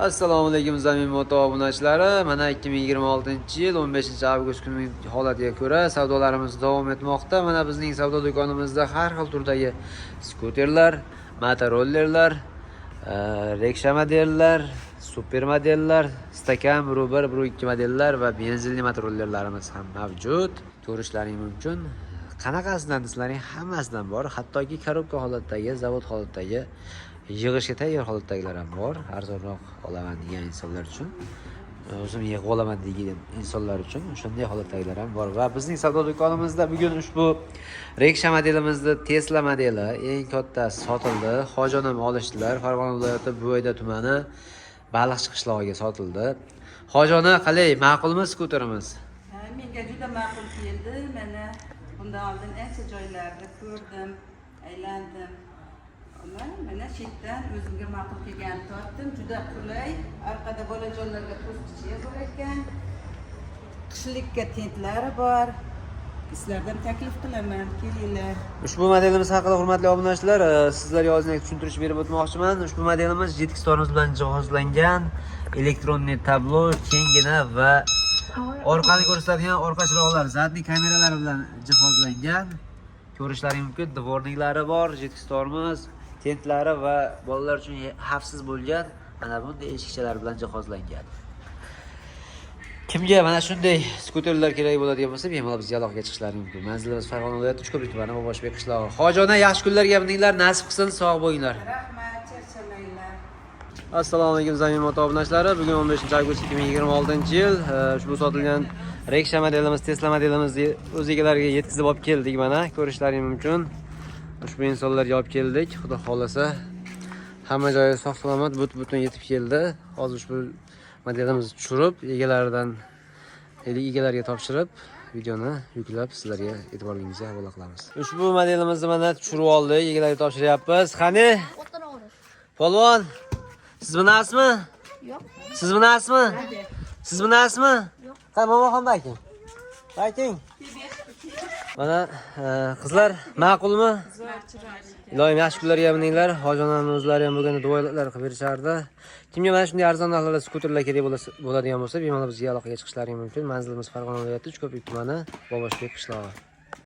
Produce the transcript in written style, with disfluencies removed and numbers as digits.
Assalomu alaykum zamin moto obunachilari. Mana 2026-yil 15-avgust kuni holatiga ko'ra savdolarimiz davom etmoqda. Mana bizning savdo do'konimizda har xil turdagi skuterlar, motorollerlar, Reksha modellar, super modellar, stakan 1 2 modellar va benzinli motorollerlarimiz ham mavjud. Ko'rishlaring mumkin. Qanaqasidan sizlarning hammasidan bor. Hattoki korobka holatdagi, zavod holatdagi, yig'ishga tayyor holatdagilar ham bor. Arzonroq olaman degan insonlar uchun, o'zim yig'ib olaman degan insonlar uchun shunday holatdagilar ham bor. Va bizning savdo do'konimizda bugun ushbu Reksha modelimizni Tesla modeli eng kattasi sotildi. Hojonim olishdilar. Farg'ona viloyati Bo'yda tumani Baliqchi qishlog'iga sotildi. Hojona qalay, ma'qulmi skuterimiz? Menga juda ma'qul keldi. Mana bundan oldin ancha joylarda ko'rdim, aylandim. Mana chetdan o'zimga ma'qul kelganini topdim. Juda qulay. Orqada bolajonlarga to'siqchi bor ekan. Qishlikka tentlari bor. Sizlardan taklif qilaman, kelinglar. Ushbu modelimiz haqida hurmatli obunachilar, sizlarga ozgina tushuntirish berib o'tmoqchiman. Ushbu modelimiz Jetix tormoz bilan jihozlangan, elektronli tablo, kengina va orqani ko'rsatadigan orqa chiroqlar, zadniy kameralari bilan jihozlangan. Ko'rishlaring mumkin, dvorniklari bor, Jetix tormoz, tentlari va bolalar uchun xavfsiz bo'lgan mana bunday eshikchalar bilan jihozlangan. Kimga mana shunday skuterlar kerak bo'ladigan bo'lsa, bemalol bizga aloqaga chiqishlari mumkin. Manzilimiz Farg'ona viloyati Uchko'prik tumani Boboshbek qishlog'i. Hojona, yaxshi kunlarga mininglar, nasib qilsin, sog' bo'linglar. Rahmat, charchamanglar. Assalomu alaykum zamin moto obunachilari. Bugun 15-avgust 2026-yil ushbu sotilgan Reksha modelimiz, Tesla modelimizni o'z egalariga yetkazib olib keldik. Mana ko'rishlaring mumkin. Ushbu insonlarga olib keldik. Xudo xolasa hamma joyi sog' salomat, butun yetib keldi. Hozir ushbu modelimizni tushirib, egalariga topshirib, videoni yuklab sizlarga e'tiboringizga havola qilamiz. Ushbu modelimizni mana tushirib oldik, egalariga topshiryapmiz. Qani? Polvon, siz bunasizmi? Yo'q. Siz bunasizmi? Siz bunasizmi? Yo'q. Qani, momoxon baking. Baking. Mana qizlar ma'qulmi? Iloyim yaxshi kunlarga mininglar. Hojonamning o'zlari ham bo'lganda duolar qilib berishardi. Kimga mana shunday arzon narxlarda skuterlar kerak bo'ladigan bo'lsa, bemalol bizga aloqaga chiqishlaring mumkin. Manzilimiz Farg'ona viloyati Uchko'prik tumani Boboshbek qishlog'i.